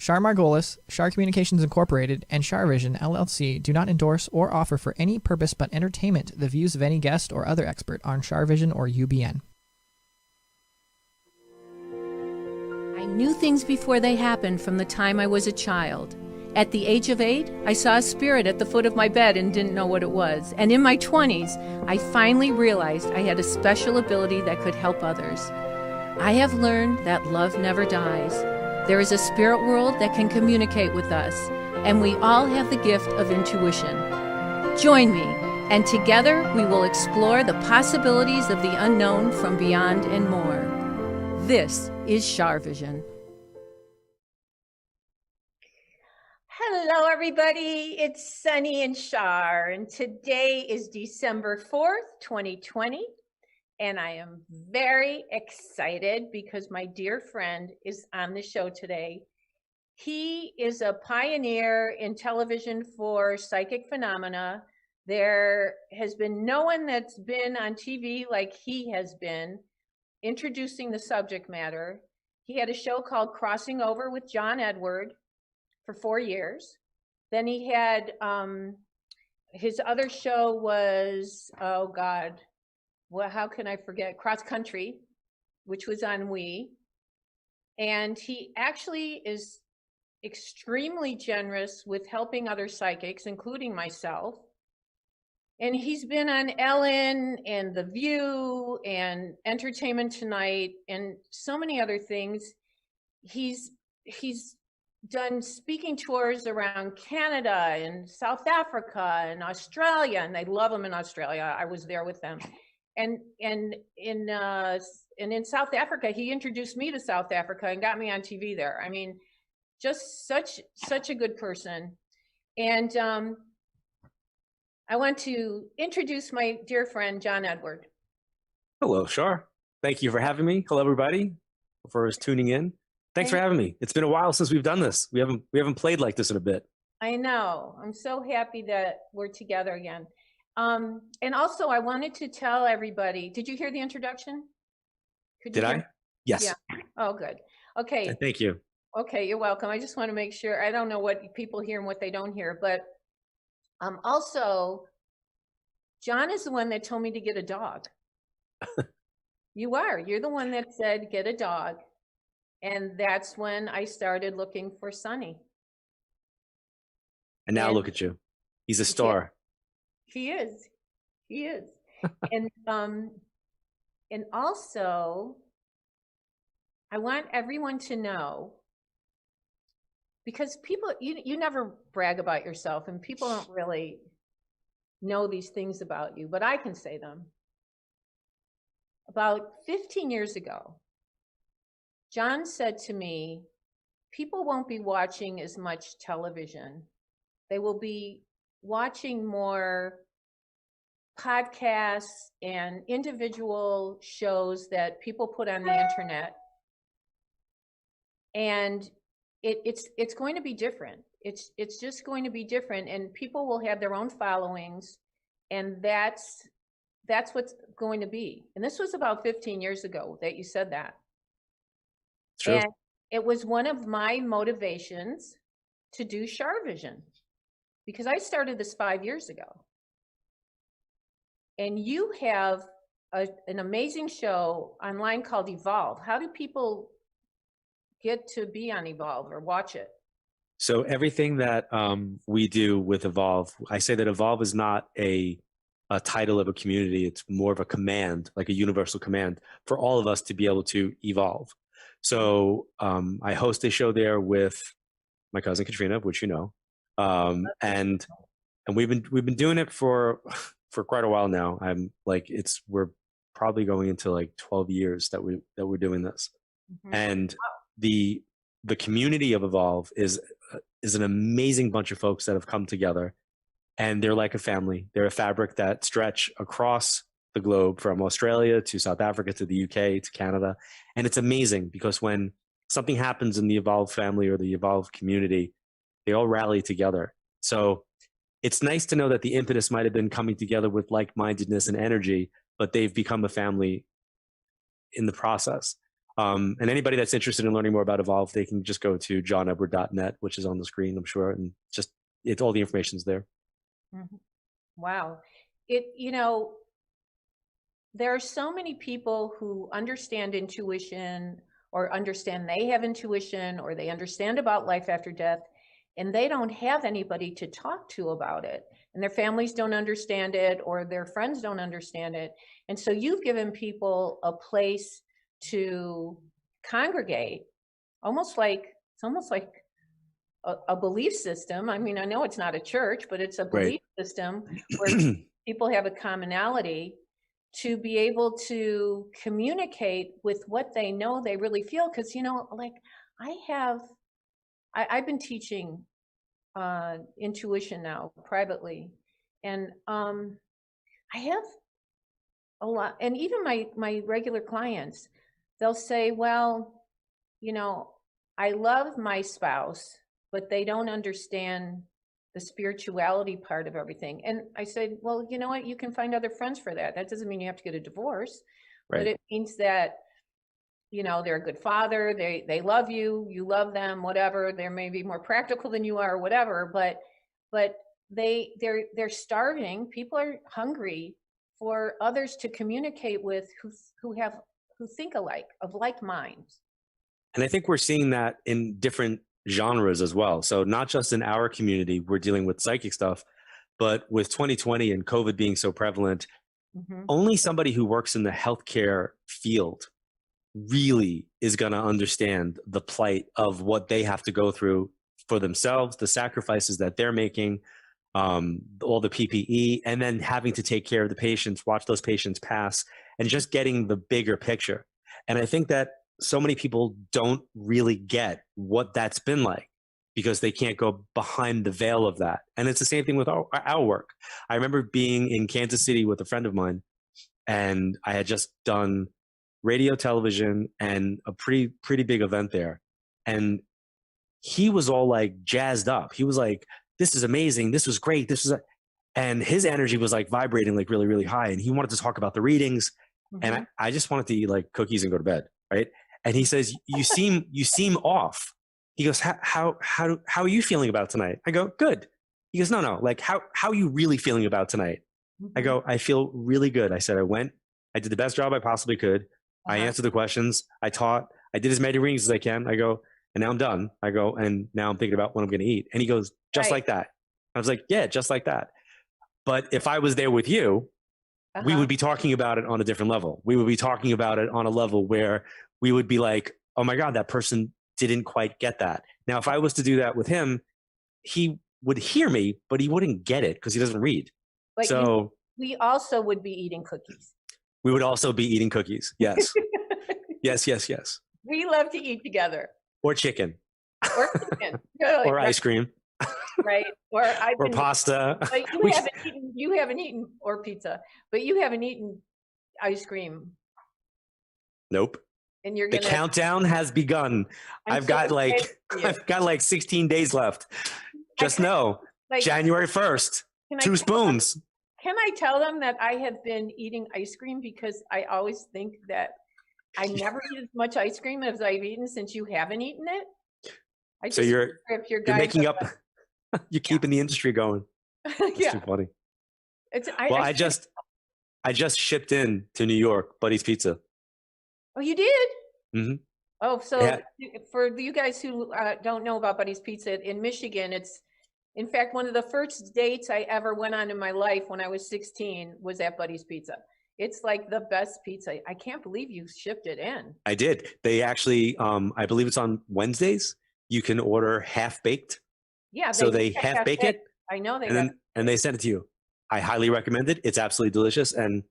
Char Margolis, Char Communications Incorporated, and CharVision LLC do not endorse or offer for any purpose but entertainment the views of any guest or other expert on CharVision or UBN. I knew things before they happened from the time I was a child. At the age of 8, I saw a spirit at the foot of my bed and didn't know what it was. And in my 20s, I finally realized I had a special ability that could help others. I have learned that love never dies. There is a spirit world that can communicate with us, and we all have the gift of intuition. Join me, and together we will explore the possibilities of the unknown from beyond and more. This is CharVision. Hello, everybody. It's Sunny and Char, and today is December 4th, 2020. And I am very excited because my dear friend is on the show today. He is a pioneer in television for psychic phenomena. There has been no one that's been on TV like he has been, introducing the subject matter. He had a show called Crossing Over with John Edward for 4 years. Then he had, his other show was, oh God, well, how can I forget? Cross Country, which was on We. And he actually is extremely generous with helping other psychics, including myself. And he's been on Ellen and The View and Entertainment Tonight and so many other things. He's done speaking tours around Canada and South Africa and Australia, and they love him in Australia. I was there with them. And in South Africa, he introduced me to South Africa and got me on TV there. I mean, just such a good person. And I want to introduce my dear friend, John Edward. Hello, Char. Thank you for having me. Hello, everybody, for tuning in. Thanks for having me. It's been a while since we've done this. We haven't played like this in a bit. I know. I'm so happy that we're together again. And also, I wanted to tell everybody, did you hear the introduction? Did I? Yes. Yeah. Oh, good. Okay. Thank you. Okay, you're welcome. I just want to make sure. I don't know what people hear and what they don't hear, but also, John is the one that told me to get a dog. You're the one that said, get a dog. And that's when I started looking for Sonny. And now look at you. He's a star. He is. And also, I want everyone to know, because people, you never brag about yourself, and people don't really know these things about you, but I can say them. About 15 years ago, John said to me, people won't be watching as much television. They will be watching more podcasts and individual shows that people put on the internet. And it's going to be different. It's just going to be different, and people will have their own followings, and that's what's going to be. And this was about 15 years ago that you said that. True. And it was one of my motivations to do CharVision, because I started this 5 years ago. And you have an amazing show online called Evolve. How do people get to be on Evolve or watch it? So everything that we do with Evolve, I say that Evolve is not a title of a community. It's more of a command, like a universal command for all of us to be able to evolve. So I host a show there with my cousin Katrina, which you know, and we've been doing it for quite a while now. We're probably going into like 12 years that we're doing this. Mm-hmm. And the community of Evolve is an amazing bunch of folks that have come together, and they're like a family. They're a fabric that stretch across the globe, from Australia to South Africa to the UK to Canada. And it's amazing because when something happens in the Evolve family or the Evolve community, they all rally together. So it's nice to know that the impetus might have been coming together with like-mindedness and energy, but they've become a family in the process. And anybody that's interested in learning more about Evolve, they can just go to johnedward.net, which is on the screen, I'm sure. And just, it's all the information's there. Wow. There are so many people who understand intuition or understand they have intuition or they understand about life after death, and they don't have anybody to talk to about it. And their families don't understand it or their friends don't understand it. And so you've given people a place to congregate, it's almost like a belief system. I mean, I know it's not a church, but it's a belief system where people have a commonality to be able to communicate with what they know they really feel. Because, like I've been teaching intuition now privately, and I have a lot, and even my regular clients, they'll say, well, I love my spouse, but they don't understand the spirituality part of everything. And I said, well, you know what? You can find other friends for that. That doesn't mean you have to get a divorce, but it means that, they're a good father. They love you, you love them, whatever. They're maybe more practical than you are, or whatever, but they're starving. People are hungry for others to communicate with who think alike, of like minds. And I think we're seeing that in different genres as well. So not just in our community, we're dealing with psychic stuff, but with 2020 and COVID being so prevalent, only somebody who works in the healthcare field really is going to understand the plight of what they have to go through for themselves, the sacrifices that they're making, all the PPE, and then having to take care of the patients, watch those patients pass, and just getting the bigger picture. And I think that so many people don't really get what that's been like because they can't go behind the veil of that. And it's the same thing with our work. I remember being in Kansas City with a friend of mine, and I had just done radio, television, and a pretty big event there. And he was all like jazzed up. He was like, this is amazing. This was great. And his energy was like vibrating like really, really high. And he wanted to talk about the readings. And I just wanted to eat like cookies and go to bed. Right. And he says, you seem off. He goes, how are you feeling about tonight? I go, good. He goes, no. Like, how are you really feeling about tonight? I go, I feel really good. I said, I did the best job I possibly could. I answered the questions. I taught. I did as many readings as I can. I go, and now I'm done. I go, and now I'm thinking about what I'm going to eat. And he goes, just like that. I was like, yeah, just like that. But if I was there with you, we would be talking about it on a different level. We would be talking about it on a level where we would be like, oh my God, that person didn't quite get that. Now, if I was to do that with him, he would hear me, but he wouldn't get it because he doesn't read. But so we also would be eating cookies. We would also be eating cookies. Yes. Yes. We love to eat together. Or chicken. Or ice cream. Right. Or pasta. But you haven't eaten, or pizza, but you haven't eaten ice cream. Nope. And you're the countdown has begun. I've got like 16 days left. Just know, January 1st, 2 spoons. Can I tell them that I have been eating ice cream because I always think that I never eat as much ice cream as I've eaten since you haven't eaten it? So you're making up, you're keeping the industry going. It's too funny. I just shipped in to New York, Buddy's Pizza. Oh, you did? Mm-hmm. Oh, so for you guys who don't know about Buddy's Pizza in Michigan, it's in fact one of the first dates I ever went on in my life when I was 16 was at Buddy's Pizza. It's like the best pizza. I can't believe you shipped it in. I did. They actually, I believe it's on Wednesdays. You can order half baked. Yeah. So they half bake it. I know and they send it to you. I highly recommend it. It's absolutely delicious. And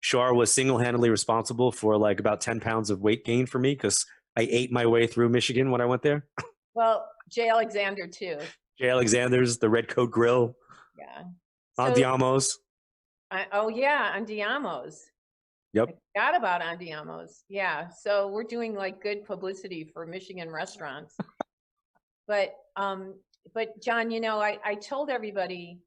Char was single-handedly responsible for like about 10 pounds of weight gain for me because I ate my way through Michigan when I went there. Well, J. Alexander too. J. Alexander's, the Red Coat Grill. Yeah. Andiamo's. Andiamo's. Yep. I forgot about Andiamo's. Yeah. So we're doing like good publicity for Michigan restaurants. But John, I told everybody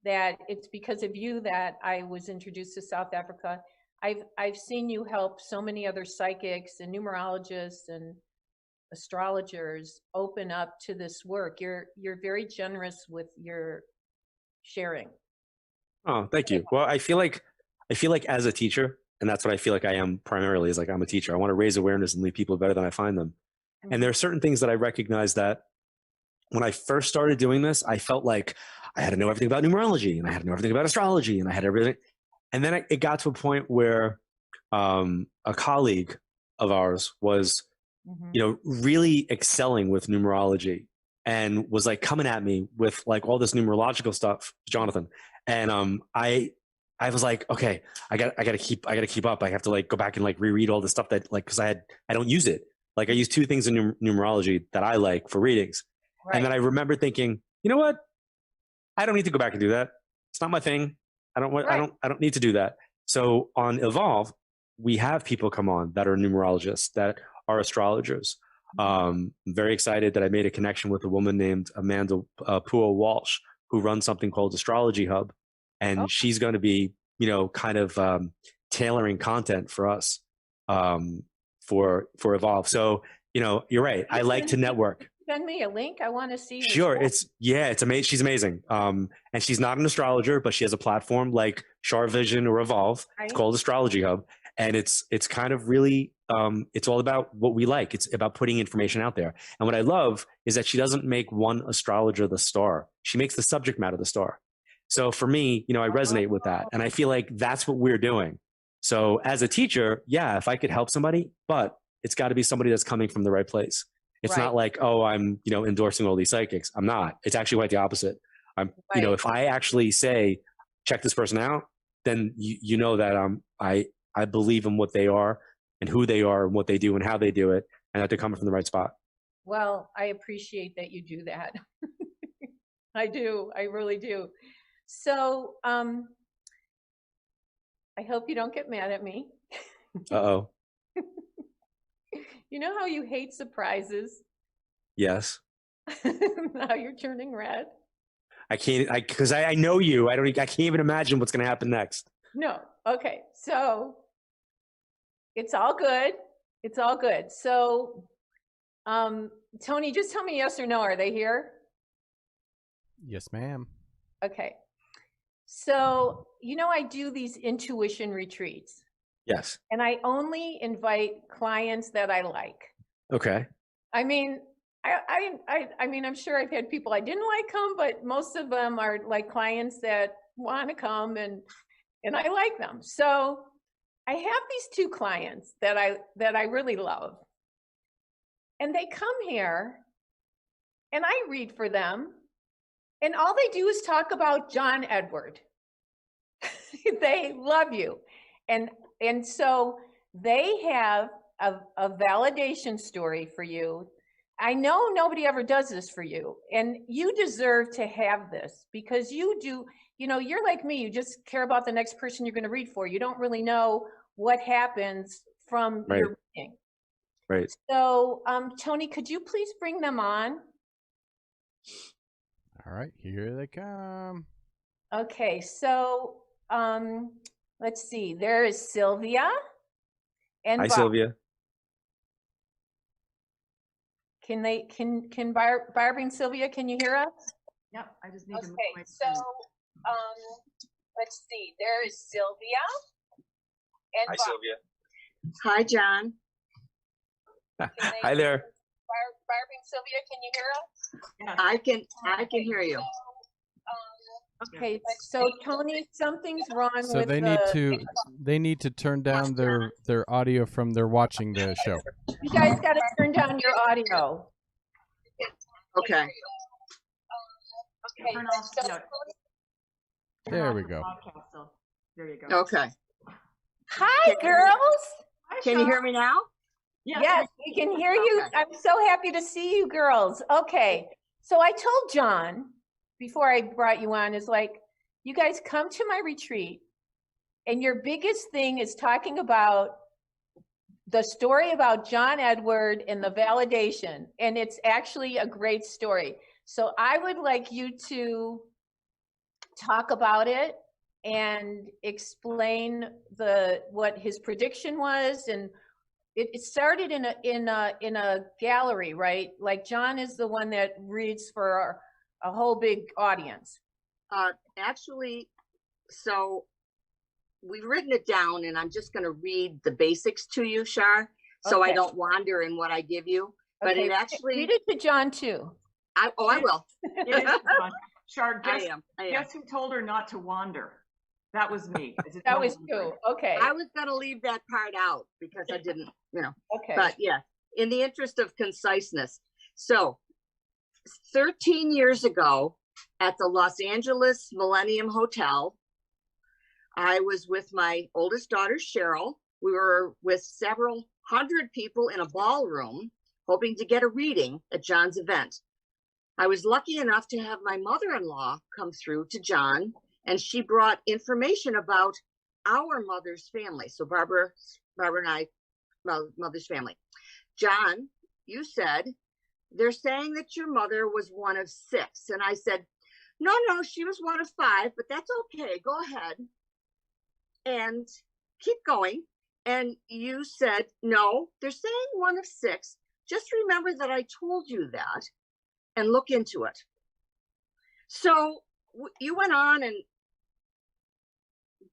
that it's because of you that I was introduced to South Africa. I've seen you help so many other psychics and numerologists and astrologers open up to this work. You're very generous with your sharing. Oh, thank you. Well, I feel like as a teacher, and that's what I feel like I am primarily, is like I'm a teacher. I want to raise awareness and leave people better than I find them. And there are certain things that I recognize that when I first started doing this, I felt like I had to know everything about numerology and I had to know everything about astrology and I had everything. And then it got to a point where a colleague of ours was, really excelling with numerology and was like coming at me with like all this numerological stuff, Jonathan. And I was like, okay, I gotta keep up. I have to like go back and like reread all the stuff that like, cause I don't use it. Like I use two things in numerology that I like for readings. Right. And then I remember thinking, you know what? I don't need to go back and do that. It's not my thing. I don't need to do that. So on Evolve, we have people come on that are numerologists, that are astrologers. I'm very excited that I made a connection with a woman named Amanda Pua Walsh, who runs something called Astrology Hub. And she's going to be, kind of tailoring content for us for Evolve. So, you're right. I like to network. Send me a link. I want to see. Sure. It's amazing. She's amazing. And she's not an astrologer, but she has a platform like CharVision or Evolve. Right. It's called Astrology Hub. And it's kind of really, it's all about what we like. It's about putting information out there. And what I love is that she doesn't make one astrologer the star. She makes the subject matter the star. So for me, I resonate with that. And I feel like that's what we're doing. So as a teacher, yeah, if I could help somebody, but it's got to be somebody that's coming from the right place. It's not like, oh, I'm, endorsing all these psychics. I'm not. It's actually quite the opposite. I'm, if I actually say, check this person out, then you know that I believe in what they are and who they are and what they do and how they do it, and that they're coming from the right spot. Well, I appreciate that you do that. I do. I really do. So I hope you don't get mad at me. Uh-oh. You know how you hate surprises? Yes. Now you're turning red. Because I know you. I can't even imagine what's going to happen next. No. Okay. So it's all good. It's all good. So, Tony, just tell me yes or no. Are they here? Yes, ma'am. Okay. So, I do these intuition retreats. Yes. And I only invite clients that I like. Okay. I mean, I'm sure I've had people I didn't like come, but most of them are like clients that want to come and I like them. So I have these two clients that I really love. And they come here and I read for them. And all they do is talk about John Edward. They love you. And so they have a validation story for you. I know nobody ever does this for you, and you deserve to have this because you do, you're like me. You just care about the next person you're going to read for. You don't really know what happens from your reading. Right. So, Tony, could you please bring them on? All right, here they come. Okay, so let's see. There is Sylvia. And hi, Sylvia. Can Barbara and Sylvia, can you hear us? Yeah, I just need to move my so let's see. There is Sylvia. And hi, Sylvia. Hi, John. Hi there. Barbara and Sylvia, can you hear us? I can hear you. Okay, so Tony, something's wrong So with they need to turn down their audio from their watching the show. You guys got to turn down your audio. Okay. Okay. So, there we go. There you go. Okay. Hi, girls. Can you hear me now? Yes, we can hear you. Okay. I'm so happy to see you girls. Okay. So I told John before I brought you on is like, you guys come to my retreat and your biggest thing is talking about the story about John Edward and the validation. And it's actually a great story. So I would like you to talk about it and explain what his prediction was. And it started in a gallery, right? Like John is the one that reads for a whole big audience. Actually, so we've written it down, and I'm just going to read the basics to you, Char, so I don't wander in what I give you. But Okay. it actually Read it to John too. I will. It is John. Char, I am. guess who told her not to wander? That was me. That was you. Okay. I was going to leave that part out because I didn't, Okay. But yeah, in the interest of conciseness. So 13 years ago at the Los Angeles Millennium Hotel, I was with my oldest daughter, Cheryl. We were with several hundred people in a ballroom hoping to get a reading at John's event. I was lucky enough to have my mother-in-law come through to John, and she brought information about our mother's family. So Barbara and I, mother's family. John, you said, they're saying that your mother was one of 6. And I said, no, she was one of 5, but that's okay. Go ahead and keep going. And you said, no, they're saying one of 6. Just remember that I told you that and look into it. So you went on and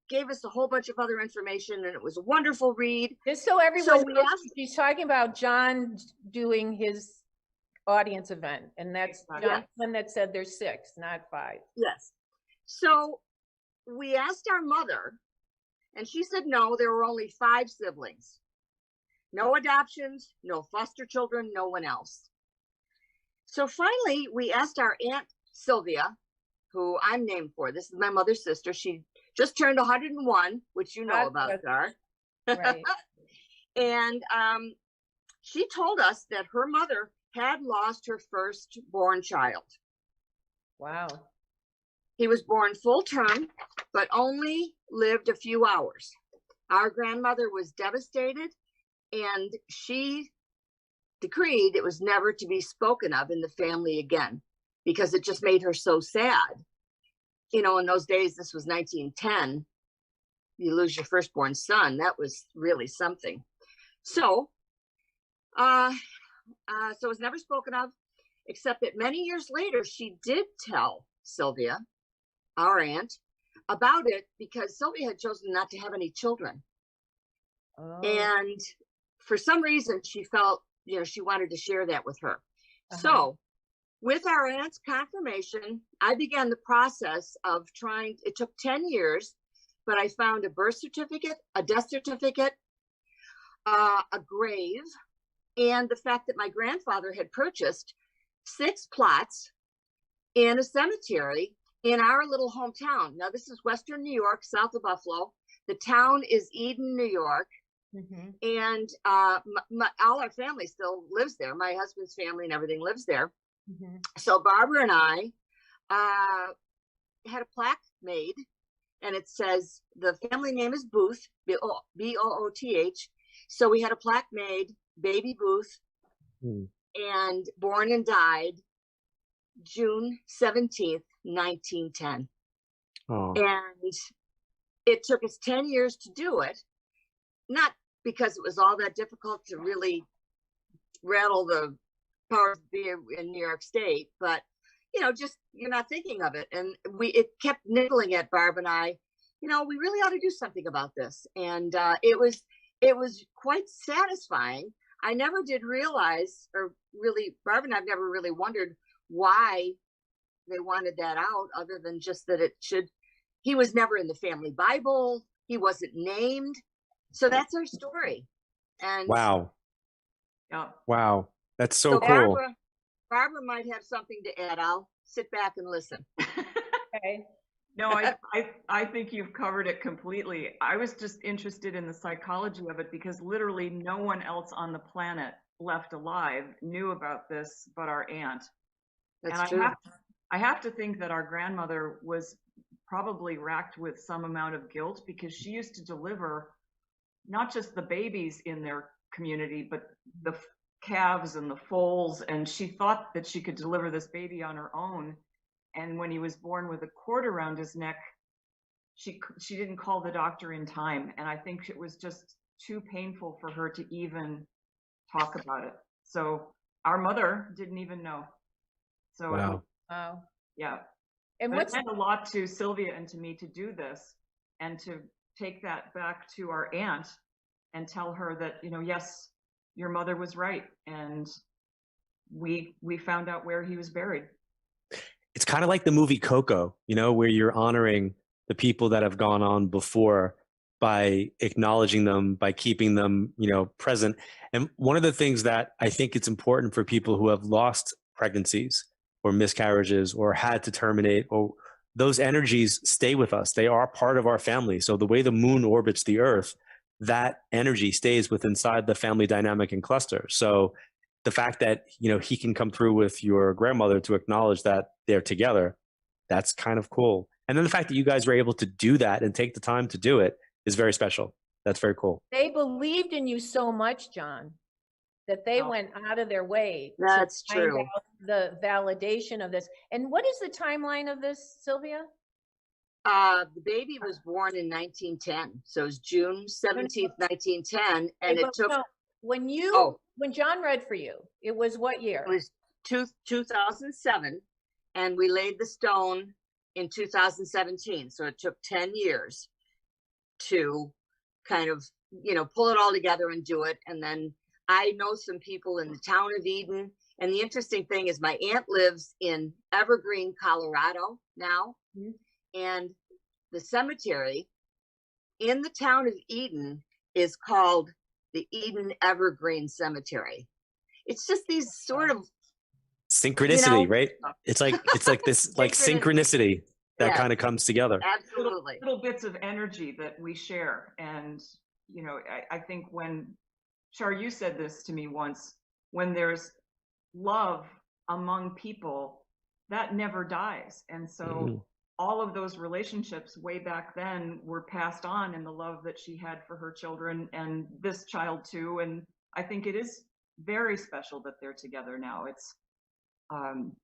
gave us a whole bunch of other information, and it was a wonderful read. Just so everyone knows, she's talking about John doing his audience event, and that's John that said there's 6, not 5. Yes. So we asked our mother, and she said no, there were only 5 siblings. No adoptions, no foster children, no one else. So finally, we asked our Aunt Sylvia, who I'm named for. This is my mother's sister. She just turned 101, which you know about, Char. Right. And she told us that her mother had lost her firstborn child. Wow. He was born full term, but only lived a few hours. Our grandmother was devastated, and she decreed it was never to be spoken of in the family again because it just made her so sad. In those days, this was 1910. You lose your firstborn son. That was really something. So, so it was never spoken of, except that many years later, she did tell Sylvia, our aunt, about it because Sylvia had chosen not to have any children. Oh. And for some reason, she felt, she wanted to share that with her. So with our aunt's confirmation, I began the process of it took 10 years, but I found a birth certificate, a death certificate, a grave, and the fact that my grandfather had purchased 6 plots in a cemetery in our little hometown. Now, this is Western New York, south of Buffalo. The town is Eden, New York. Mm-hmm. And all our family still lives there. My husband's family and everything lives there. Mm-hmm. So Barbara and I had a plaque made, and it says the family name is Booth, B-O-O-T-H. So we had a plaque made, Baby Booth, and born and died June 17th, 1910. Oh. And it took us 10 years to do it, not because it was all that difficult to really rattle the powers that be in New York State, but just you're not thinking of it. And it kept niggling at Barb and I, we really ought to do something about this. And it was quite satisfying. I never did realize, or really, Barb and I've never really wondered why they wanted that out, other than just that he was never in the family Bible. He wasn't named. So that's our story. And wow. Yeah. Wow. That's so cool. Barbara might have something to add. I'll sit back and listen. Okay. No, I think you've covered it completely. I was just interested in the psychology of it because literally no one else on the planet left alive knew about this but our aunt. That's true. I have to think that our grandmother was probably racked with some amount of guilt because she used to deliver not just the babies in their community, but the calves and the foals. And she thought that she could deliver this baby on her own. And when he was born with a cord around his neck, she didn't call the doctor in time, and I think it was just too painful for her to even talk about it. So our mother didn't even know. So Wow. Wow. yeah. And But it what's meant a lot to Sylvia and to me to do this and to take that back to our aunt and tell her that, yes, your mother was right. And we found out where he was buried. It's kind of like the movie Coco, where you're honoring the people that have gone on before by acknowledging them, by keeping them, present. And one of the things that I think it's important for people who have lost pregnancies or miscarriages or had to terminate, or those energies stay with us. They are part of our family. So the way the moon orbits the earth, that energy stays with inside the family dynamic and cluster. So the fact that, he can come through with your grandmother to acknowledge that they're together, that's kind of cool. And then the fact that you guys were able to do that and take the time to do it is very special. That's very cool. they believed in you so much, John, that they Oh. went out of their way That's to find true. out the validation of this. And what is the timeline of this, Sylvia? The baby was born in 1910, so it was June 17th, 1910, and it took. No, when John read for you, it was what year? It was 2007, and we laid the stone in 2017. So it took 10 years to kind of, pull it all together and do it. And then I know some people in the town of Eden. And the interesting thing is my aunt lives in Evergreen, Colorado now. Mhm. And the cemetery in the town of Eden is called the Eden Evergreen Cemetery. It's just these sort of Synchronicity, right? It's like this like synchronicity that Yes. kind of comes together. absolutely. Little bits of energy that we share. And, I think when, Char, you said this to me once, when there's love among people, that never dies. And so Mhm. all of those relationships way back then were passed on in the love that she had for her children and this child too. And I think it is very special that they're together now. It's, and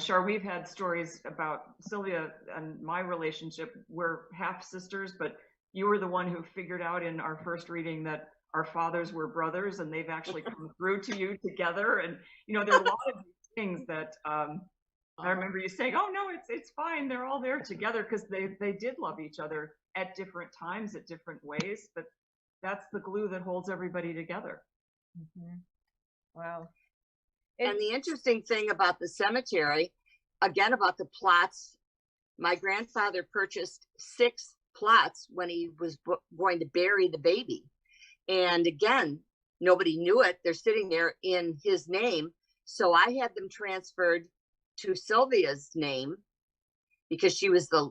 Char, we've had stories about Sylvia and my relationship. We're half sisters, but you were the one who figured out in our first reading that our fathers were brothers, and they've actually come through to you together. And, there are a lot of these things that I remember you saying, oh, no, it's fine. They're all there together, because they did love each other at different times, at different ways. But that's the glue that holds everybody together. Mhm. Wow. And the interesting thing about the cemetery, again, about the plots, my grandfather purchased 6 plots when he was going to bury the baby. And again, nobody knew it. They're sitting there in his name. So I had them transferred to Sylvia's name because she was the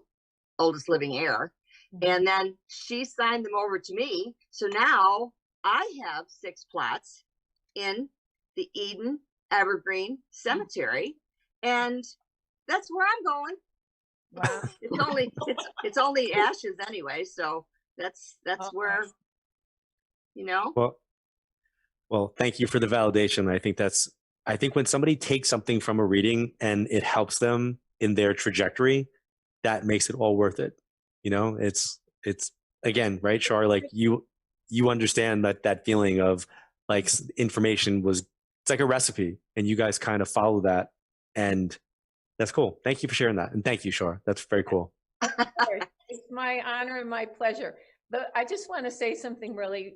oldest living heir. Mhm. And then she signed them over to me. So now I have 6 plots in the Eden Evergreen Cemetery, and that's where I'm going. Wow. It's only ashes anyway, so that's where, Well, thank you for the validation. I think when somebody takes something from a reading and it helps them in their trajectory, that makes it all worth it. It's again, right, Char, like you understand that feeling of like information it's like a recipe, and you guys kind of follow that, and that's cool. Thank you for sharing that, and thank you, Char. That's very cool. It's my honor and my pleasure. But I just want to say something really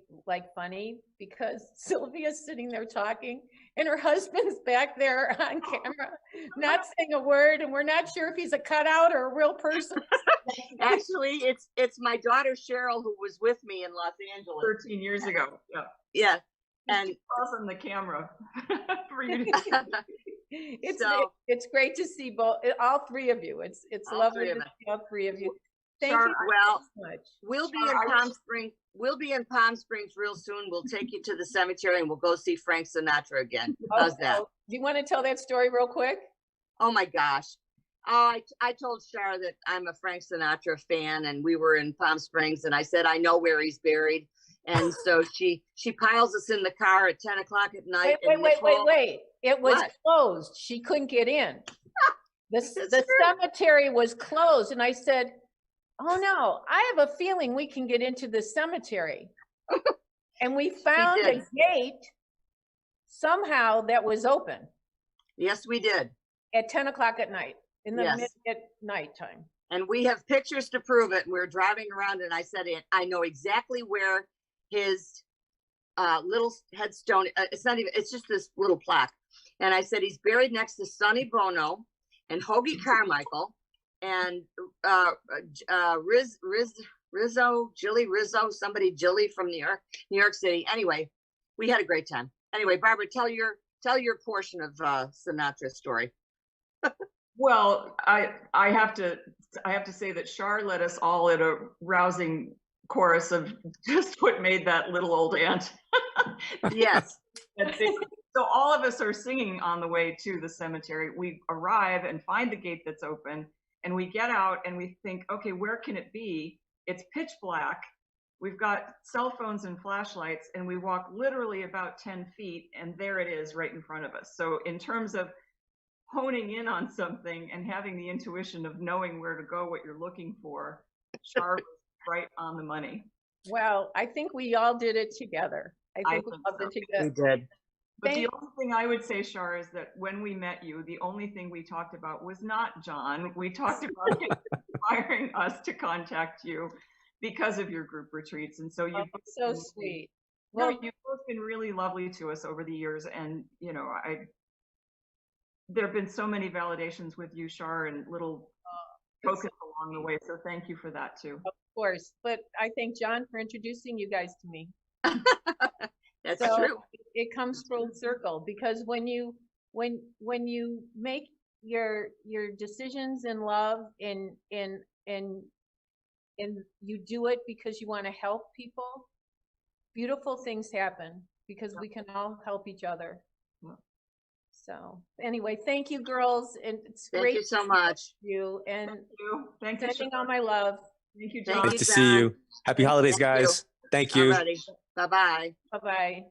funny, because Sylvia's sitting there talking and her husband's back there on camera, not saying a word, and we're not sure if he's a cutout or a real person. Actually, it's my daughter Cheryl, who was with me in Los Angeles 13 years ago. Yeah. Yeah, and Pause on the camera for you to It's great to see all 3 of you. It's All lovely 3 to of see all 3 of you. Thank Char, you well, so much. we'll be in Palm Springs. We'll be in Palm Springs real soon. We'll take you to the cemetery and we'll go see Frank Sinatra again. How's that? Do you want to tell that story real quick? Oh my gosh. Oh, I told Char that I'm a Frank Sinatra fan, and we were in Palm Springs, and I said, I know where he's buried. And so she piles us in the car at 10 o'clock at night. Wait. It was What? closed. She couldn't get in. The cemetery was closed. And I said, oh no, I have a feeling we can get into the cemetery. And we found a did. gate somehow that was open Yes, we did. at 10 o'clock at night, in the Yes. at nighttime. And we have pictures to prove it. We're driving around and I said, I know exactly where his little headstone, it's not even, it's just this little plaque. And I said, he's buried next to Sonny Bono and Hoagie Carmichael and somebody Jilly from New York City. Anyway, we had a great time. Anyway, Barbara, tell your portion of Sinatra's story. Well, I have to say that Char led us all in a rousing chorus of just what made that little old ant. Yes. So all of us are singing on the way to the cemetery. We arrive and find the gate that's open, and we get out and we think, okay, where can it be? It's pitch black. We've got cell phones and flashlights, and we walk literally about 10 feet, and there it is right in front of us. So in terms of honing in on something and having the intuition of knowing where to go, what you're looking for, Char was right on the money. Well, I think we all did it together. I think we all did it together. We did. But the only thing I would say, Char, is that when we met you, the only thing we talked about was not John. We talked about inspiring us to contact you because of your group retreats. And so you've so sweet. Well, you've both been really lovely to us over the years. And, you know, there have been so many validations with you, Char, and little tokens along the way. So thank you for that too. Of course. But I thank John for introducing you guys to me. That's so true. It comes full circle, because when you make your decisions in love and you do it because you want to help people, beautiful things happen because we can all help each other. So anyway, thank you, girls, and it's Thank great you so much. You and thank you. Sending all my love. Thank you, John. Thank Nice you, to see you. Happy holidays, Thank guys. Thank you. Bye-bye. Bye-bye.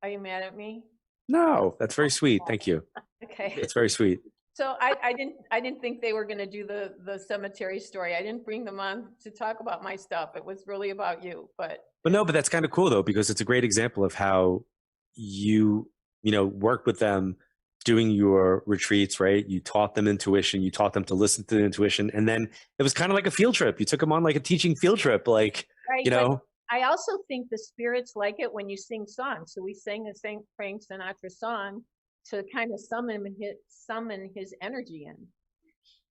Are you mad at me? No, that's very sweet. Thank you. Okay. That's very sweet. So I didn't think they were going to do the cemetery story. I didn't bring them on to talk about my stuff. It was really about you. But no, but that's kind of cool though, because it's a great example of how you work with them doing your retreats, right? You taught them intuition. You taught them to listen to the intuition, and then it was kind of like a field trip. You took them on like a teaching field trip, like right, I also think the spirits like it when you sing songs. So we sang the same Frank Sinatra song to kind of summon his energy in.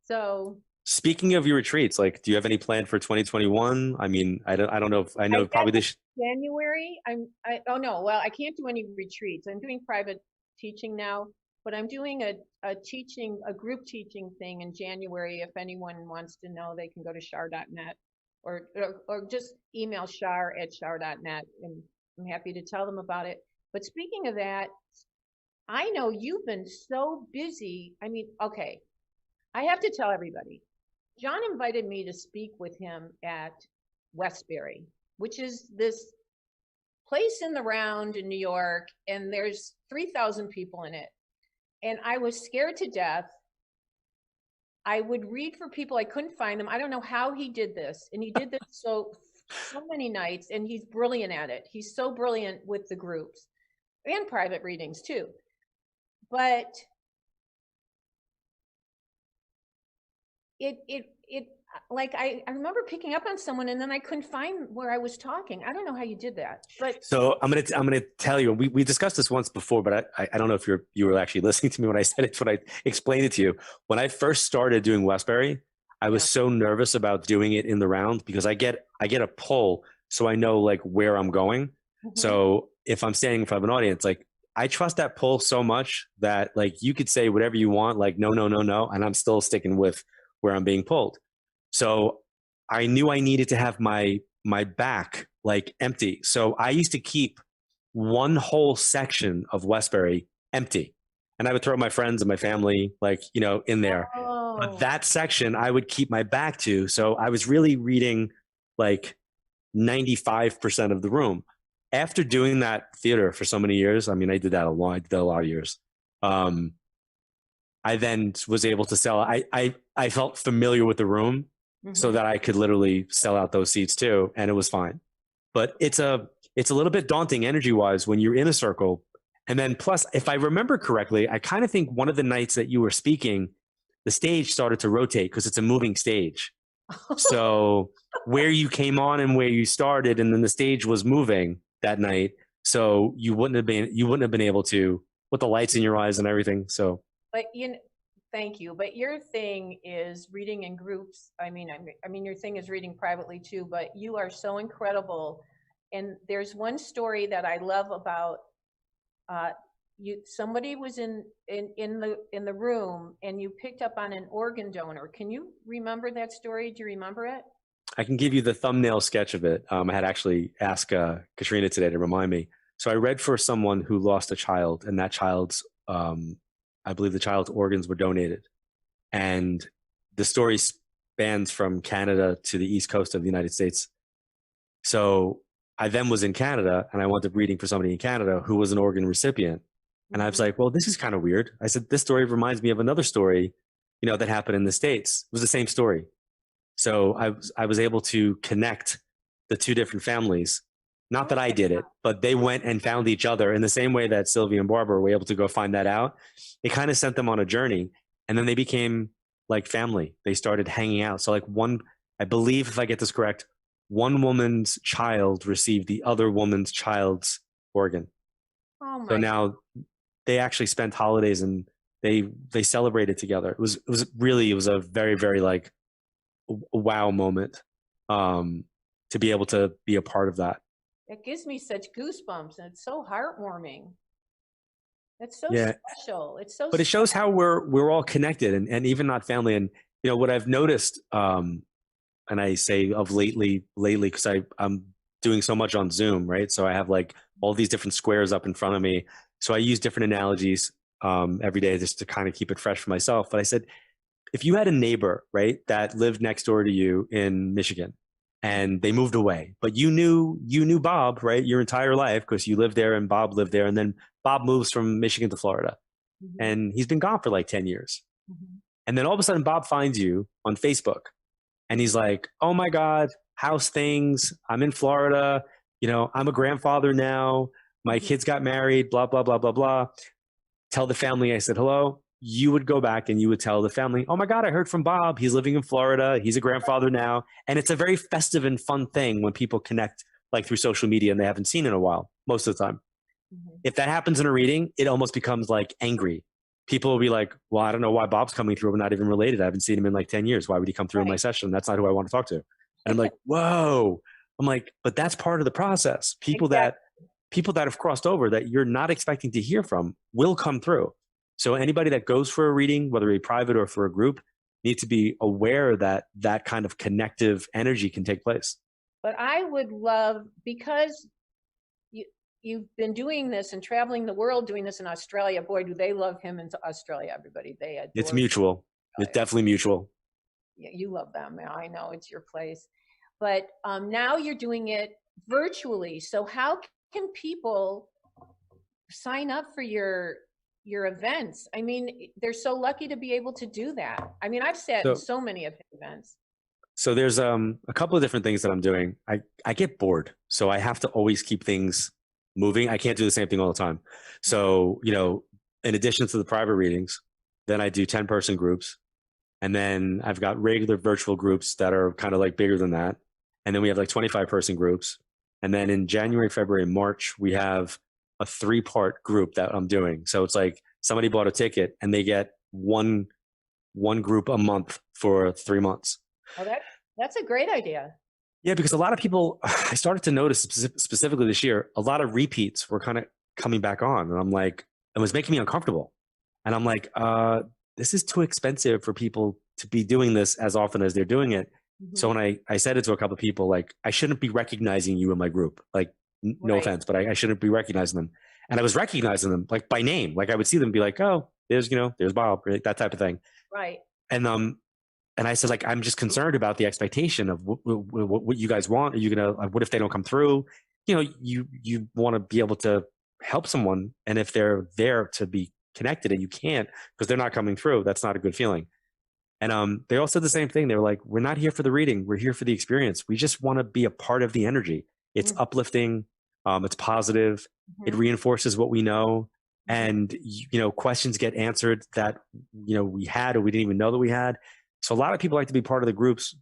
So Speaking of your retreats, like, do you have any plan for 2021? I mean, I don't know if I know probably this January. Well, I can't do any retreats. I'm doing private teaching now, but I'm doing a group teaching thing in January. If anyone wants to know, they can go to char.net or just email char@char.net, and I'm happy to tell them about it. But speaking of that, I know you've been so busy. I mean, okay, I have to tell everybody. John invited me to speak with him at Westbury, which is this place in the round in New York, and there's 3,000 people in it. And I was scared to death. I would read for people. I couldn't find them. I don't know how he did this. And he did this so many nights, and he's brilliant at it. He's so brilliant with the groups and private readings too. But I remember picking up on someone, and then I couldn't find where I was talking. I don't know how you did that. But so I'm gonna tell you. We discussed this once before, but I don't know if you were actually listening to me when I said it. When I explained it to you, when I first started doing Westbury, I was so nervous about doing it in the round because I get a pull, so I know like where I'm going. Mm-hmm. So if I'm standing in front of an audience, like I trust that pull so much that like you could say whatever you want, like no, and I'm still sticking with where I'm being pulled. So I knew I needed to have my back like empty. So I used to keep one whole section of Westbury empty, and I would throw my friends and my family like, in there. Oh. But that section I would keep my back to. So I was really reading like 95% of the room. After doing that theater for so many years, I mean, I did that a lot of years. I then was able to sell. I felt familiar with the room, so that I could literally sell out those seats too, and it was fine. But it's a little bit daunting energy wise when you're in a circle. And then plus, if I remember correctly, I kind of think one of the nights that you were speaking, the stage started to rotate because it's a moving stage. So where you came on and where you started, and then the stage was moving that night. So you wouldn't have been able to with the lights in your eyes and everything. So, but thank you. But your thing is reading in groups. I mean, your thing is reading privately too, but you are so incredible. And there's one story that I love about somebody was in the room and you picked up on an organ donor. Can you remember that story? Do you remember it? I can give you the thumbnail sketch of it. I had actually asked Katrina today to remind me. So I read for someone who lost a child, and that child's, I believe the child's organs were donated. And the story spans from Canada to the East Coast of the United States. So I then was in Canada, and I wound up reading for somebody in Canada who was an organ recipient. And I was like, well, this is kind of weird. I said, this story reminds me of another story, that happened in the States. It was the same story. So I was able to connect the two different families. Not that I did it, but they went and found each other in the same way that Sylvia and Barbara were able to go find that out. It kind of sent them on a journey, and then they became like family. They started hanging out. So like I believe if I get this correct, one woman's child received the other woman's child's organ. Oh my so now they actually spent holidays and they celebrated together. It was a very, very like wow moment to be able to be a part of that. It gives me such goosebumps, and it's so heartwarming. It's so special. It's so. But it shows how we're all connected, and even not family. And what I've noticed, and I say of lately because I'm doing so much on Zoom, right? So I have like all these different squares up in front of me. So I use different analogies every day just to kind of keep it fresh for myself. But I said, if you had a neighbor, right, that lived next door to you in Michigan, and they moved away, but you knew Bob, right, your entire life because you lived there and Bob lived there, and then Bob moves from Michigan to Florida, and he's been gone for like 10 years. And then all of a sudden Bob finds you on Facebook, and he's like, oh my God, how's things? I'm in Florida. I'm a grandfather now. My kids got married, blah, blah, blah, blah, blah. Tell the family I said hello. You would go back and you would tell the family, oh my God, I heard from Bob. He's living in Florida. He's a grandfather now. And it's a very festive and fun thing when people connect like through social media and they haven't seen in a while, most of the time. If that happens in a reading, it almost becomes like angry. People will be like, well, I don't know why Bob's coming through. We're not even related. I haven't seen him in like 10 years. Why would he come through in my session? That's not who I want to talk to. And I'm like, whoa. I'm like, but that's part of the process. People that have crossed over that you're not expecting to hear from will come through. So anybody that goes for a reading, whether it be private or for a group, needs to be aware that that kind of connective energy can take place. But I would love, because you've been doing this and traveling the world, doing this in Australia. Boy, do they love him in Australia, everybody. It's mutual. It's definitely mutual. Yeah, you love them. I know it's your place. But now you're doing it virtually. So how can people sign up for your events? I mean, they're so lucky to be able to do that. I mean, I've sat in so many of his events. So there's a couple of different things that I'm doing. I get bored, so I have to always keep things moving. I can't do the same thing all the time. So, in addition to the private readings, then I do 10-person groups. And then I've got regular virtual groups that are kind of like bigger than that. And then we have like 25-person groups. And then in January, February, and March, we have a 3-part group that I'm doing. So it's like somebody bought a ticket and they get one group a month for 3 months. Oh, that's a great idea. Yeah, because a lot of people, I started to notice specifically this year, a lot of repeats were kind of coming back on. And I'm like, it was making me uncomfortable. And I'm like, this is too expensive for people to be doing this as often as they're doing it. So when I said it to a couple of people, like, I shouldn't be recognizing you in my group. Like, no offense, but I shouldn't be recognizing them. And I was recognizing them like by name. Like I would see them and be like, oh, there's Bob, right? That type of thing. Right. And I said, like, I'm just concerned about the expectation of what you guys want. Are you going to, what if they don't come through? You want to be able to help someone. And if they're there to be connected and you can't, because they're not coming through, that's not a good feeling. And they all said the same thing. They were like, we're not here for the reading. We're here for the experience. We just want to be a part of the energy. It's uplifting. It's positive. It reinforces what we know. And, questions get answered that, we had or we didn't even know that we had. So a lot of people like to be part of the groups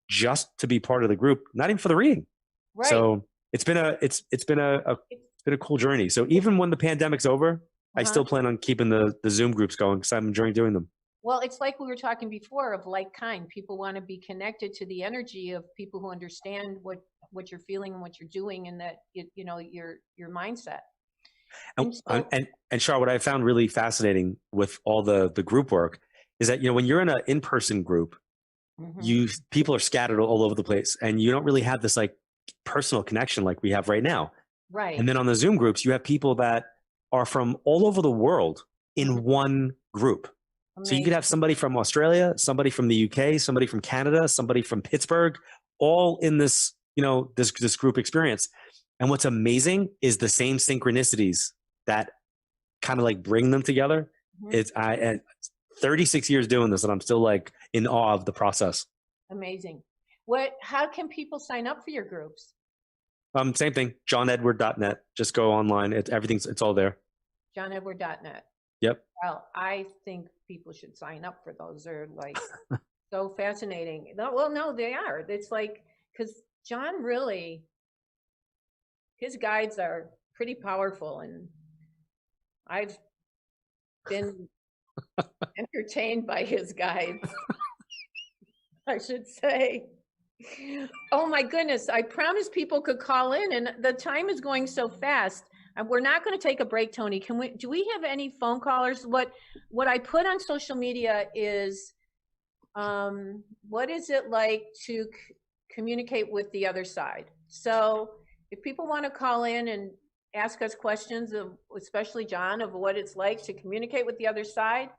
just to be part of the group, not even for the reading. Right. So it's been a cool journey. So even when the pandemic's over, I still plan on keeping the Zoom groups going because I'm enjoying doing them. Well, it's like we were talking before of like kind. People want to be connected to the energy of people who understand what you're feeling and what you're doing, and that your mindset. And Char, what I found really fascinating with all the group work is that when you're in an in-person group, people are scattered all over the place, and you don't really have this like personal connection like we have right now. Right. And then on the Zoom groups, you have people that are from all over the world in one group. Amazing. So you could have somebody from Australia, somebody from the UK, somebody from Canada, somebody from Pittsburgh, all in this, this group experience. And what's amazing is the same synchronicities that kind of like bring them together. It's 36 years doing this, and I'm still like in awe of the process. Amazing. How can people sign up for your groups? Same thing, johnedward.net. Just go online. It's all there. johnedward.net. Yep. Well, I think people should sign up for those. They're like so fascinating. No, they are. It's like, because John really, his guides are pretty powerful, and I've been entertained by his guides, I should say. Oh my goodness, I promised people could call in, and the time is going so fast. We're not going to take a break, Tony. Do we have any phone callers? What I put on social media is, what is it like to communicate with the other side? So if people want to call in and ask us questions, especially John, of what it's like to communicate with the other side,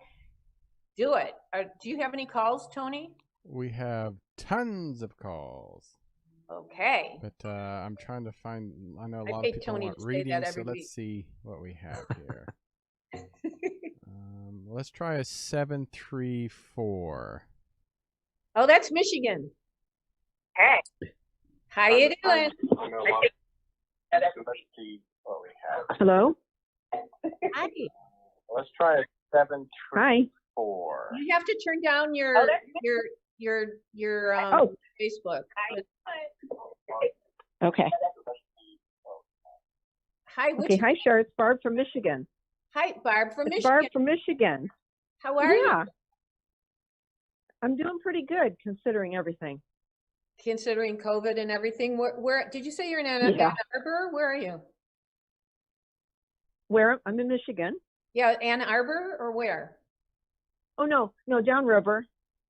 do it. Do you have any calls, Tony? We have tons of calls. Okay. But I'm trying to find, I know a lot of people Tony want to say reading, that so every week. let's see what we have here. Let's try a 734. Oh, that's Michigan. Hey. How you doing? Hello? Hi. Let's try a 734. Hi. You have to turn down your Facebook. Okay. Hi. Okay. Hi, Char. It's Barb from Michigan. Hi, Barb from Michigan. Barb from Michigan. How are you? I'm doing pretty good considering everything. Considering COVID and everything. Where did you say you're in Ann Arbor? Where are you? Where? I'm in Michigan. Yeah, Ann Arbor or where? Oh no, downriver.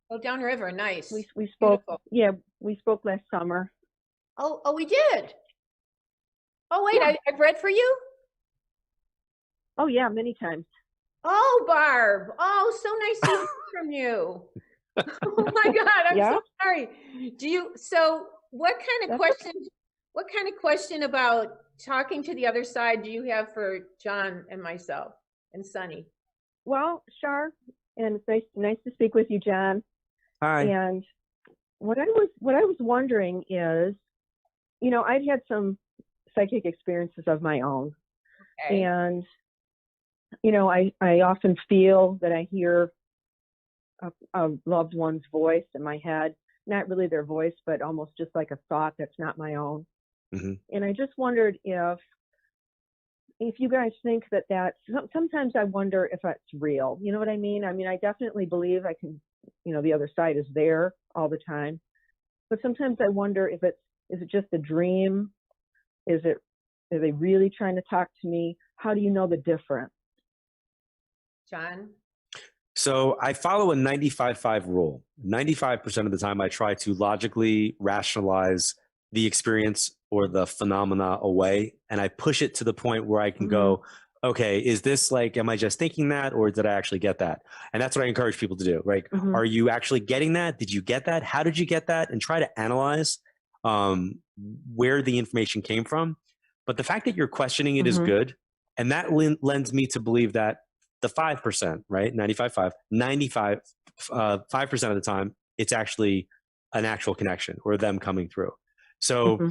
Oh, downriver, nice. We spoke. Beautiful. Yeah, we spoke last summer. Oh, we did. Oh wait, yeah. I've read for you. Oh yeah, many times. Oh, Barb. Oh, so nice to hear from you. Oh my God, I'm so sorry. What kind of question about talking to the other side do you have for John and myself and Sunny? Well, Char, and it's nice to speak with you, John. Hi. And what I was wondering is, I'd had some psychic experiences of my own. Okay. And, I often feel that I hear a loved one's voice in my head, not really their voice, but almost just like a thought that's not my own. Mm-hmm. And I just wondered if you guys think that sometimes I wonder if that's real. You know what I mean? I mean, I definitely believe I can, the other side is there all the time. But sometimes I wonder is it just a dream? Are they really trying to talk to me? How do you know the difference? John? So I follow a 95-5 rule. 95% of the time I try to logically rationalize the experience or the phenomena away, and I push it to the point where I can go, okay, is this like, am I just thinking that, or did I actually get that? And that's what I encourage people to do, right? Are you actually getting that? Did you get that? How did you get that? And try to analyze where the information came from. But the fact that you're questioning it is good. And that lends me to believe that the 5%, right? 5% of the time, it's actually an actual connection or them coming through. So Mm-hmm.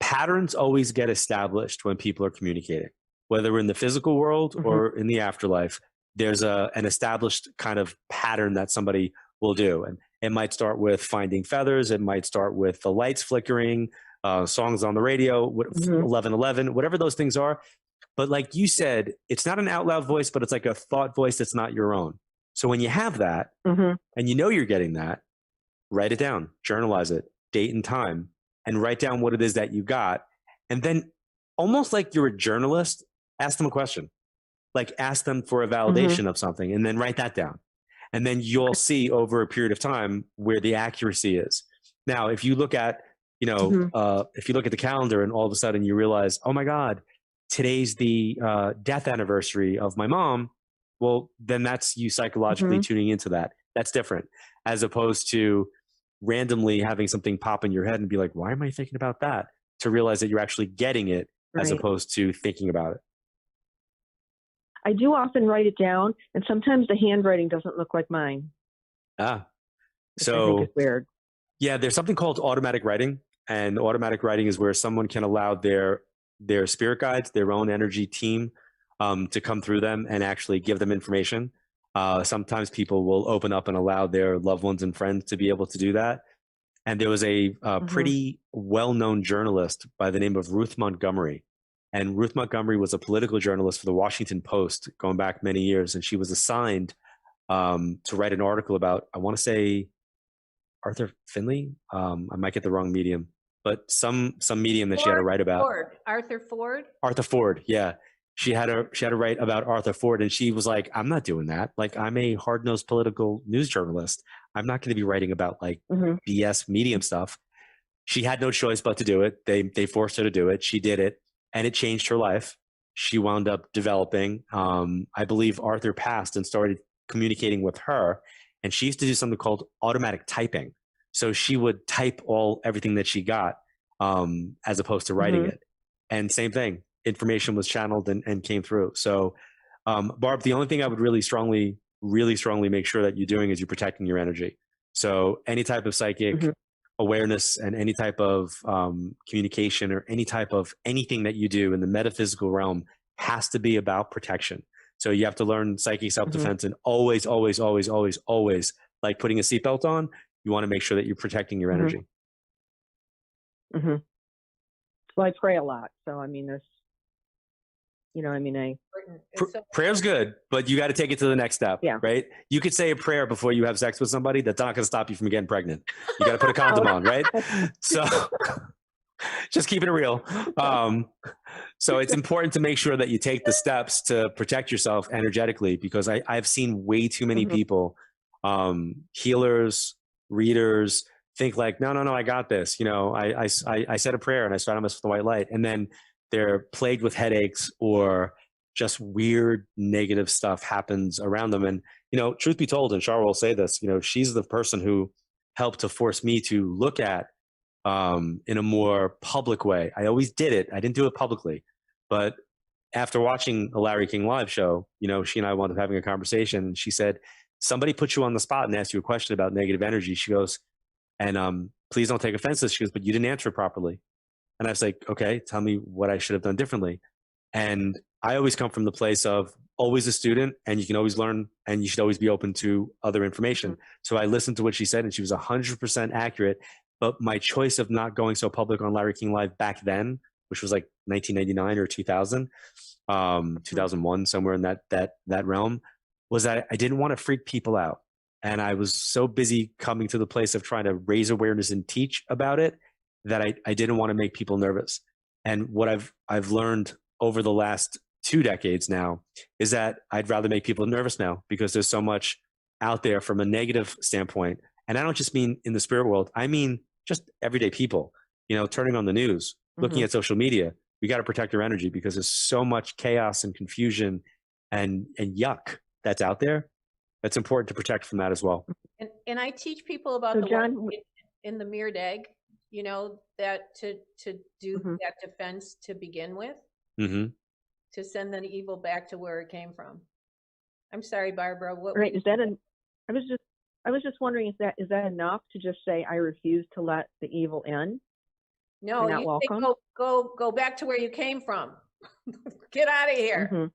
patterns always get established when people are communicating, whether we're in the physical world Mm-hmm. or in the afterlife. There's an established kind of pattern that somebody will do. And it might start with finding feathers. It might start with the lights flickering, songs on the radio, 1111, whatever those things are. But like you said, it's not an out loud voice, but it's like a thought voice that's not your own. So when you have that and you know you're getting that, write it down, journalize it, date and time, and write down what it is that you got. And then almost like you're a journalist, ask them a question. Like ask them for a validation of something and then write that down. And then you'll see over a period of time where the accuracy is. Now, if you look at, if you look at the calendar and all of a sudden you realize, oh my God, today's the death anniversary of my mom. Well, then that's you psychologically tuning into that. That's different as opposed to randomly having something pop in your head and be like, why am I thinking about that? To realize that you're actually getting it as opposed to thinking about it. I do often write it down, and sometimes the handwriting doesn't look like mine. So I think it's weird. Yeah, there's something called automatic writing, and automatic writing is where someone can allow their spirit guides, their own energy team, to come through them and actually give them information. Sometimes people will open up and allow their loved ones and friends to be able to do that. And there was a pretty well-known journalist by the name of Ruth Montgomery. And Ruth Montgomery was a political journalist for the Washington Post going back many years. And she was assigned to write an article about, I want to say, Arthur Finley. I might get the wrong medium, but some medium that she had to write about. Arthur Ford. Yeah. She had to write about Arthur Ford. And she was like, I'm not doing that. Like, I'm a hard-nosed political news journalist. I'm not going to be writing about like BS medium stuff. She had no choice but to do it. They forced her to do it. She did it. And it changed her life. She wound up developing. I believe Arthur passed and started communicating with her. And she used to do something called automatic typing. So she would type everything that she got as opposed to writing it. And same thing, information was channeled and came through. So Barb, the only thing I would really strongly make sure that you're doing is you're protecting your energy. So any type of psychic awareness and any type of communication or any type of anything that you do in the metaphysical realm has to be about protection. So you have to learn psychic self-defense and always, like putting a seatbelt on, you want to make sure that you're protecting your energy. Well, I pray a lot. So, I mean, prayer's good, but you got to take it to the next step, right? You could say a prayer before you have sex with somebody. That's not going to stop you from getting pregnant. You got to put a condom on, right? So just keeping it real. So it's important to make sure that you take the steps to protect yourself energetically, because I've seen way too many people, healers, readers, think like, no, I got this. I said a prayer and I started with the white light, and then they're plagued with headaches or just weird negative stuff happens around them. And, truth be told, and Char will say this, she's the person who helped to force me to look at in a more public way. I always did it. I didn't do it publicly. But after watching a Larry King live show, she and I wound up having a conversation. And she said, somebody put you on the spot and asked you a question about negative energy. She goes, and please don't take offense to this. She goes, but you didn't answer it properly. And I was like, okay, tell me what I should have done differently. And I always come from the place of always a student, and you can always learn, and you should always be open to other information. So I listened to what she said, and she was 100% accurate. But my choice of not going so public on Larry King Live back then, which was like 1999 or 2000, 2001, somewhere in that realm, was that I didn't want to freak people out. And I was so busy coming to the place of trying to raise awareness and teach about it that I didn't want to make people nervous. And what I've learned over the last 2 decades now is that I'd rather make people nervous now, because there's so much out there from a negative standpoint. And I don't just mean in the spirit world. I mean just everyday people, turning on the news, looking at social media. We got to protect our energy, because there's so much chaos and confusion and yuck that's out there. That's important to protect from that as well. And I teach people about in the mirrored egg, that to do that defense to begin with, to send the evil back to where it came from. I'm sorry, Barbara. What? Right? Is that an? I was just wondering, is that enough to just say I refuse to let the evil in? No, You're not you welcome. say go back to where you came from. Get out of here. Mm-hmm.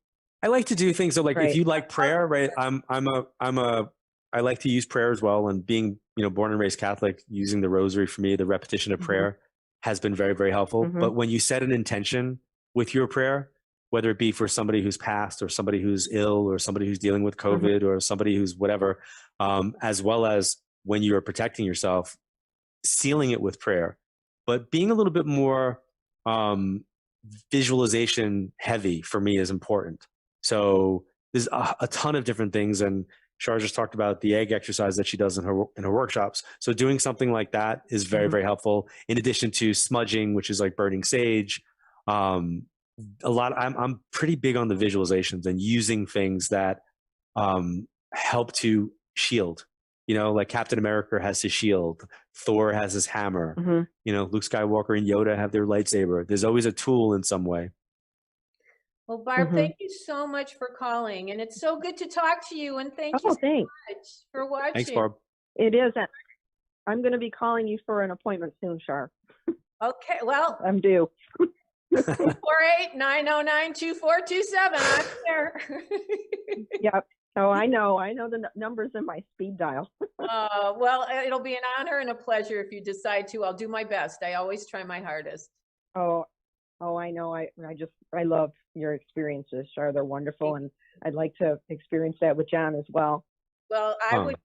I like to do things so like Right. if you like prayer, right? I like to use prayer as well. And being, born and raised Catholic, using the rosary for me, the repetition of prayer has been very, very helpful. But when you set an intention with your prayer, whether it be for somebody who's passed or somebody who's ill or somebody who's dealing with COVID or somebody who's whatever, as well as when you're protecting yourself, sealing it with prayer, but being a little bit more visualization heavy for me is important. So there's a ton of different things. And Char just talked about the egg exercise that she does in her workshops. So doing something like that is very, very helpful. In addition to smudging, which is like burning sage. I'm pretty big on the visualizations and using things that help to shield. Like Captain America has his shield, Thor has his hammer. Luke Skywalker and Yoda have their lightsaber. There's always a tool in some way. Well, Barb, thank you so much for calling, and it's so good to talk to you. And thank you so much for watching. Thanks, Barb. It is. I'm going to be calling you for an appointment soon, Char. Okay, well, I'm due. 248-909-2427. I'm there. Yep. Oh, I know the numbers in my speed dial. Well, it'll be an honor and a pleasure if you decide to. I'll do my best. I always try my hardest. Oh, I know. I love your experiences, Char. They're wonderful, and I'd like to experience that with John as well. Well, I would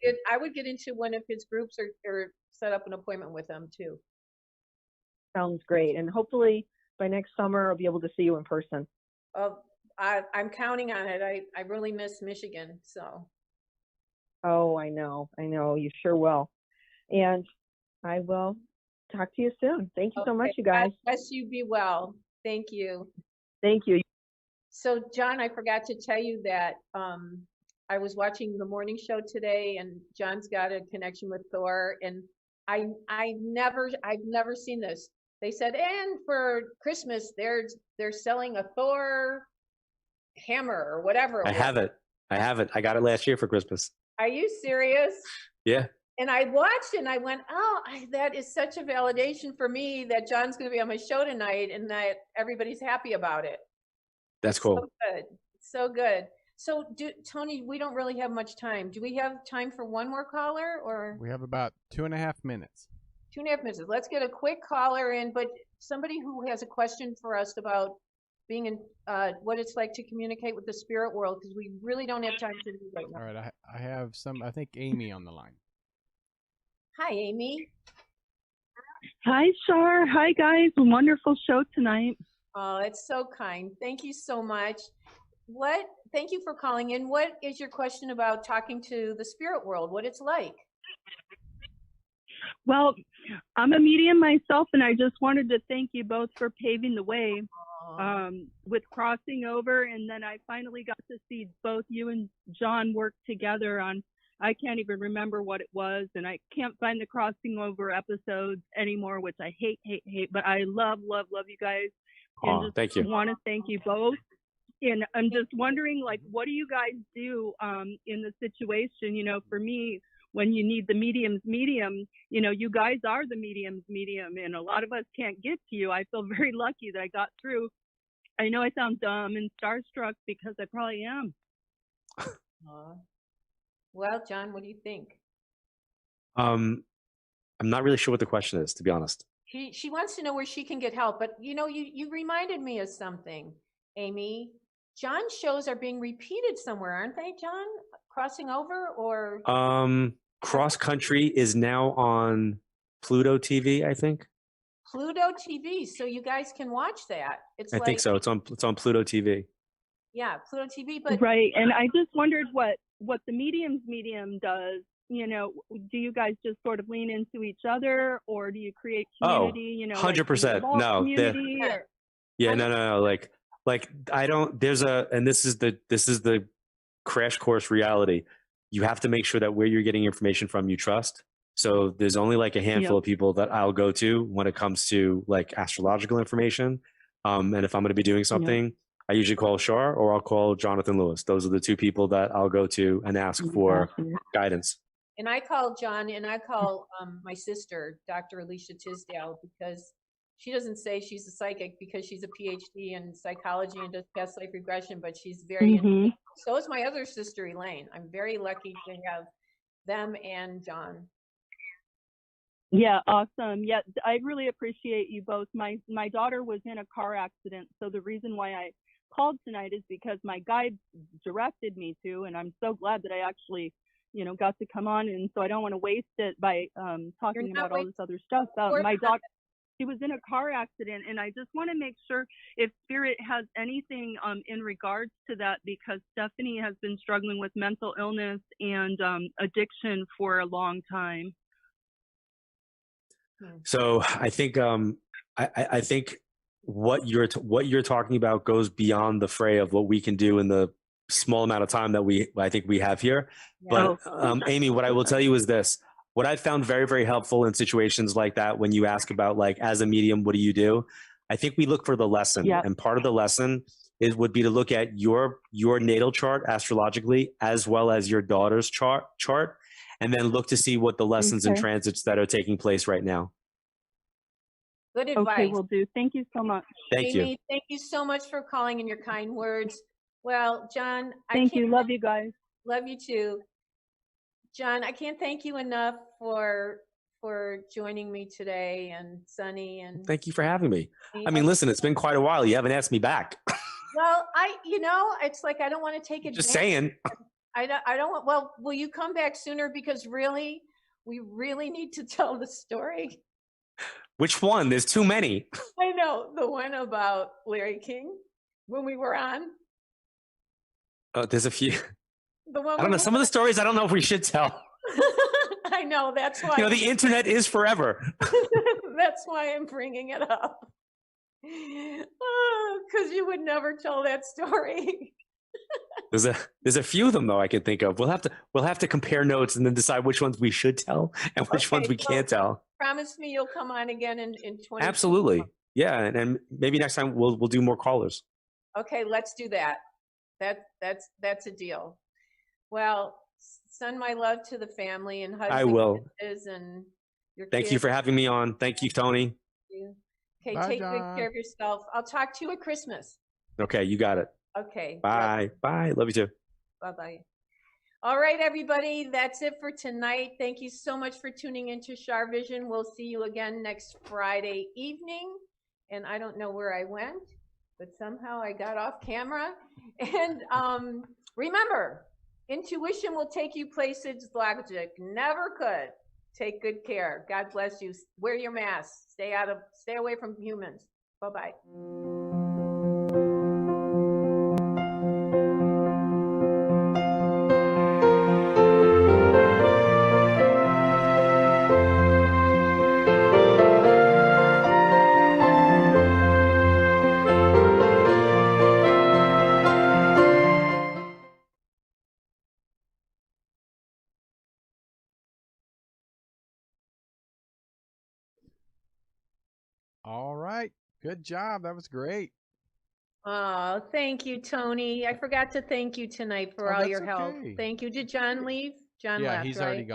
get into one of his groups or set up an appointment with them too. Sounds great, and hopefully by next summer I'll be able to see you in person. I'm counting on it. I really miss Michigan, so. Oh, I know. You sure will, and I will talk to you soon. Thank you so much, you guys. Yes, you be well. Thank you. Thank you. So, John, I forgot to tell you that I was watching the morning show today, and John's got a connection with Thor, and I've never seen this. They said, and for Christmas, they're selling a Thor hammer or whatever. I have it. I got it last year for Christmas. Are you serious? Yeah. And I watched it and I went, that is such a validation for me that John's going to be on my show tonight and that everybody's happy about it. That's cool. So good. So good. So, Tony, we don't really have much time. Do we have time for one more caller or? We have about 2.5 minutes. 2.5 minutes. Let's get a quick caller in, but somebody who has a question for us about being in what it's like to communicate with the spirit world, because we really don't have time to do right now. All right. I have I think Amy on the line. Hi, Amy. Hi, Char. Hi, guys. Wonderful show tonight. Oh, it's so kind. Thank you so much. Thank you for calling in. What is your question about talking to the spirit world, what it's like? Well, I'm a medium myself, and I just wanted to thank you both for paving the way with crossing over. And then I finally got to see both you and John work together on, I can't even remember what it was, and I can't find the crossing over episodes anymore, which I hate, but I love you guys. And thank you. Want to thank you both. And I'm just wondering, what do you guys do in the situation? For me, when you need the medium, you guys are the medium, and a lot of us can't get to you. I feel very lucky that I got through. I know I sound dumb and starstruck because I probably am. Well, John, what do you think? I'm not really sure what the question is, to be honest. She wants to know where she can get help, but you reminded me of something, Amy. John's shows are being repeated somewhere, aren't they, John? Crossing over or? Cross Country is now on Pluto TV, I think. Pluto TV, so you guys can watch that. I think so. It's on Pluto TV. Yeah, Pluto TV, but right. And I just wondered what the medium does. Do you guys just sort of lean into each other, or do you create community? 100%. No. Yeah, no. Like I don't. And this is the crash course reality. You have to make sure that where you're getting information from, you trust. So there's only like a handful of people that I'll go to when it comes to like astrological information. And if I'm going to be doing something, I usually call Char or I'll call Jonathan Lewis. Those are the two people that I'll go to and ask for guidance. And I call John, and I call my sister, Dr. Alicia Tisdale, because she doesn't say she's a psychic because she's a PhD in psychology and does past life regression, but she's very, so is my other sister, Elaine. I'm very lucky to have them and John. Yeah, awesome. Yeah, I really appreciate you both. My daughter was in a car accident, so the reason why I called tonight is because my guide directed me to, and I'm so glad that I actually, got to come on, and so I don't want to waste it by talking about all this other stuff. My daughter, she was in a car accident, and I just want to make sure if Spirit has anything in regards to that, because Stephanie has been struggling with mental illness and addiction for a long time. So I think I think what you're talking about goes beyond the fray of what we can do in the small amount of time that I think we have here. Yeah. But Amy, what I will tell you is this: what I found very, very helpful in situations like that, when you ask about, like, as a medium, what do you do? I think we look for the lesson, and part of the lesson would be to look at your natal chart astrologically, as well as your daughter's chart, and then look to see what the lessons and transits that are taking place right now. Good advice. Okay, will do. Thank you so much. Thank Amy, you. Thank you so much for calling and your kind words. Well, John, thank you. Love you guys. Love you too. John, I can't thank you enough for joining me today, and Sunny, and thank you for having me. I mean, listen, it's been quite a while. You haven't asked me back. Well, it's like I don't want to take advantage. Just saying. I don't want. Well, will you come back sooner? Because really, we really need to tell the story. Which one? There's too many. I know, the one about Larry King when we were on. Oh, there's a few. The one I don't know. Some of the stories I don't know if we should tell. I know, that's why. The internet is forever. That's why I'm bringing it up. Because you would never tell that story. There's a few of them though I can think of. We'll have to compare notes and then decide which ones we should tell and which ones we can't tell. Promise me you'll come on again in 20. Absolutely. Yeah, and maybe next time we'll do more callers. Okay, let's do that. That's a deal. Well, send my love to the family and hugs. I will. And your Thank you for having me on. Thank you, Tony. Okay, Bye, take John. good care of yourself. I'll talk to you at Christmas. Okay, you got it. Okay. Bye. Bye. Love you too. Bye-bye. All right, everybody. That's it for tonight. Thank you so much for tuning into CharVision. We'll see you again next Friday evening. And I don't know where I went, but somehow I got off camera. And remember, intuition will take you places logic never could. Take good care. God bless you. Wear your mask. Stay away from humans. Bye-bye. All right. Good job. That was great. Oh, thank you, Tony. I forgot to thank you tonight for all your help. okay. Thank you. Did John leave? John Yeah, left, he's right? already gone.